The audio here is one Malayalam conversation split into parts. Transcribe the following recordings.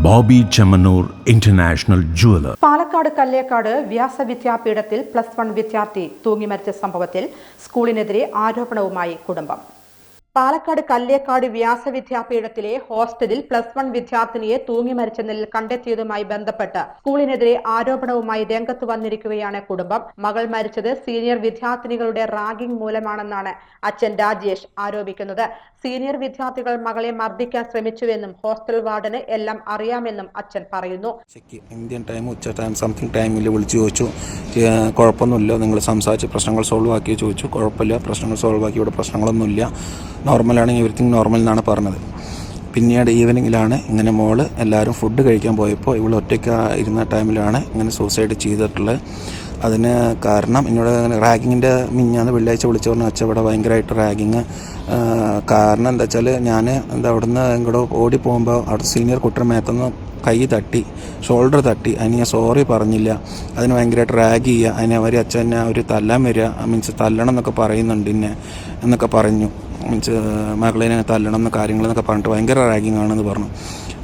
Bobby Chemmanur international jeweller. പാലക്കാട് കല്ലേക്കാട് വ്യാസവിദ്യാപീഠത്തിൽ +1 വിദ്യാർത്ഥി തൂങ്ങിമരിച്ച സംഭവത്തിൽ സ്കൂളിനെതിരെ ആരോപണവുമായി കുടുംബം. പാലക്കാട് കല്ലേക്കാട് വ്യാസവിദ്യാപീഠത്തിലെ ഹോസ്റ്റലിൽ +1 വിദ്യാർത്ഥിനിയെ തൂങ്ങിമരിച്ച നിലയിൽ കണ്ടെത്തിയതുമായി ബന്ധപ്പെട്ട് സ്കൂളിനെതിരെ ആരോപണവുമായി രംഗത്ത് വന്നിരിക്കുകയാണ് കുടുംബം. മകൾ മരിച്ചത് സീനിയർ വിദ്യാർത്ഥിനികളുടെ റാഗിംഗ് മൂലമാണെന്നാണ് അച്ഛൻ രാജേഷ് ആരോപിക്കുന്നത്. സീനിയർ വിദ്യാർത്ഥികൾ മകളെ മർദ്ദിക്കാൻ ശ്രമിച്ചുവെന്നും ഹോസ്റ്റൽ വാർഡന് എല്ലാം അറിയാമെന്നും അച്ഛൻ പറയുന്നു. ഇന്ത്യൻ ടൈം ഉച്ച ടൈം സംതിങ് ടൈമിൽ വിളിച്ചു ചോദിച്ചു, കുഴപ്പമൊന്നുമില്ല, നിങ്ങൾ സംസാരിച്ച് പ്രശ്നങ്ങൾ സോൾവ് ആക്കി ചോദിച്ചു. കുഴപ്പമില്ല, പ്രശ്നങ്ങൾ സോൾവ് ആക്കി, ഇവിടെ പ്രശ്നങ്ങളൊന്നുമില്ല, നോർമലാണ്, എവറിത്തിങ് നോർമൽ എന്നാണ് പറഞ്ഞത്. പിന്നീട് ഈവനിങ്ങിലാണ് ഇങ്ങനെ മോള് എല്ലാവരും ഫുഡ് കഴിക്കാൻ പോയപ്പോൾ ഇവൾ ഒറ്റയ്ക്ക് ഇരുന്ന ടൈമിലാണ് ഇങ്ങനെ സൂസൈഡ് ചെയ്തിട്ടുള്ളത്. അതിന് കാരണം എന്നോട് റാഗിങ്ങിൻ്റെ മിഞ്ഞാന്ന് വെള്ളിയാഴ്ച വിളിച്ചു പറഞ്ഞു, അച്ഛൻ ഇവിടെ ഭയങ്കരമായിട്ട് റാഗിങ്. കാരണം എന്താ വെച്ചാൽ ഞാൻ അവിടുന്ന് ഇങ്ങോട്ട് ഓടി പോകുമ്പോൾ അവിടെ സീനിയർ കുട്ടിയുടെ മേത്തുനിന്ന് കൈ തട്ടി, ഷോൾഡർ തട്ടി. അതിന് ഞാൻ സോറി പറഞ്ഞില്ല, അതിന് ഭയങ്കരമായിട്ട് റാഗ് ചെയ്യുക, അതിന് അവർ അച്ഛനെ അവർ തല്ലാൻ വരിക, മീൻസ് തല്ലണം എന്നൊക്കെ പറയുന്നുണ്ട് എന്നെ എന്നൊക്കെ പറഞ്ഞു. മീൻസ് മകളെ തല്ലണം എന്ന കാര്യങ്ങളെന്നൊക്കെ പറഞ്ഞിട്ട് ഭയങ്കര റാഗിങ് ആണെന്ന് പറഞ്ഞു.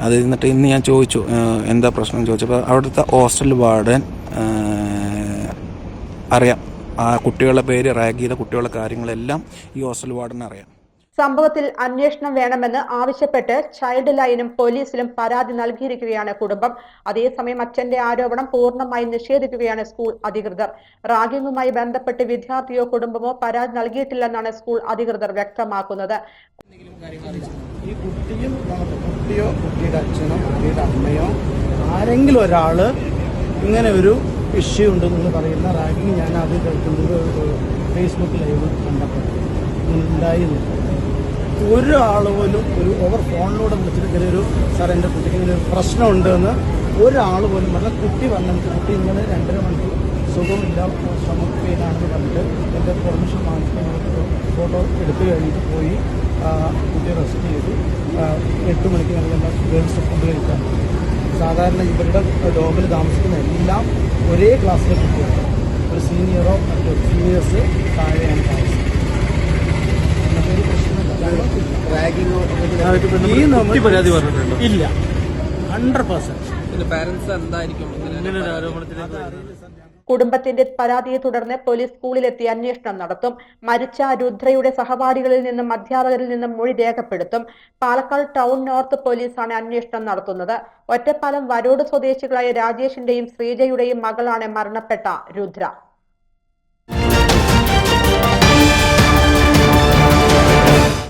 അത് എന്നിട്ട് ഇന്ന് ഞാൻ ചോദിച്ചു എന്താ പ്രശ്നം ചോദിച്ചപ്പോൾ അവിടുത്തെ ഹോസ്റ്റൽ വാർഡൻ അറിയാം, ആ കുട്ടികളുടെ പേര്, റാഗ് ചെയ്ത കുട്ടികളുടെ കാര്യങ്ങളെല്ലാം ഈ ഹോസ്റ്റൽ വാർഡന് അറിയാം. സംഭവത്തിൽ അന്വേഷണം വേണമെന്ന് ആവശ്യപ്പെട്ട് ചൈൽഡ് ലൈനും പോലീസിലും പരാതി നൽകിയിരിക്കുകയാണ് കുടുംബം. അതേസമയം അച്ഛന്റെ ആരോപണം പൂർണ്ണമായി നിഷേധിക്കുകയാണ് സ്കൂൾ അധികൃതർ. റാഗിങ്ങുമായി ബന്ധപ്പെട്ട് വിദ്യാർത്ഥിയോ കുടുംബമോ പരാതി നൽകിയിട്ടില്ലെന്നാണ് സ്കൂൾ അധികൃതർ വ്യക്തമാക്കുന്നത്. ഈ കുട്ടിയോ കുട്ടിയുടെ അച്ഛനോ കുട്ടിയുടെ അമ്മയോ ആരെങ്കിലും ഒരാള് ഇങ്ങനെ ഒരു ഇഷ്യൂ ഉണ്ടെന്ന് പറയുന്ന റാഗിങ് ഞാൻ ആദ്യം കേൾക്കുന്നത് ഫേസ്ബുക്ക് ലൈവ് കണ്ടപ്പോൾ ഉണ്ടായിരുന്നു. ഒരാൾ പോലും ഒരു ഫോണിലൂടെ വിളിച്ചിട്ട് ചെറിയൊരു സാർ എൻ്റെ കുട്ടിക്ക് ഒരു പ്രശ്നമുണ്ടെന്ന് ഒരാൾ പോലും പറഞ്ഞാൽ കുട്ടി വന്നിട്ട് കുട്ടി ഇന്നലെ 2.5 മണിക്കൂർ സുഖമില്ല, സ്റ്റൊമക്ക് പെയിനാണെന്ന് പറഞ്ഞിട്ട് എൻ്റെ പെർമിഷൻ വാങ്ങിച്ച് ഫോട്ടോ എടുത്തു കഴിഞ്ഞിട്ട് പോയി കുട്ടിയെ റെസ്റ്റ് ചെയ്തു. 8 മണിക്ക് ഞങ്ങളെല്ലാം ഗേൾസ് ഫുഡ് കഴിക്കാൻ. സാധാരണ ഇവരുടെ ഡോമിൽ താമസിക്കുന്ന എല്ലാം ഒരേ ക്ലാസ്സിലെ കുട്ടികളാണ്, ഒരു സീനിയറോ മറ്റോ സീനിയേഴ്സ് താഴെയാണ് താമസിക്കുന്നത്. ഇല്ല, 100%. കുടുംബത്തിന്റെ പരാതിയെ തുടർന്ന് പോലീസ് സ്കൂളിലെത്തി അന്വേഷണം നടത്തും. മരിച്ച രുദ്രയുടെ സഹപാഠികളിൽ നിന്നും അധ്യാപകരിൽ നിന്നും മൊഴി രേഖപ്പെടുത്തും. പാലക്കാട് ടൗൺ നോർത്ത് പോലീസാണ് അന്വേഷണം നടത്തുന്നത്. ഒറ്റപ്പാലം വരോട് സ്വദേശികളായ രാജേഷിന്റെയും ശ്രീജയുടെയും മകളാണ് മരണപ്പെട്ട രുദ്ര.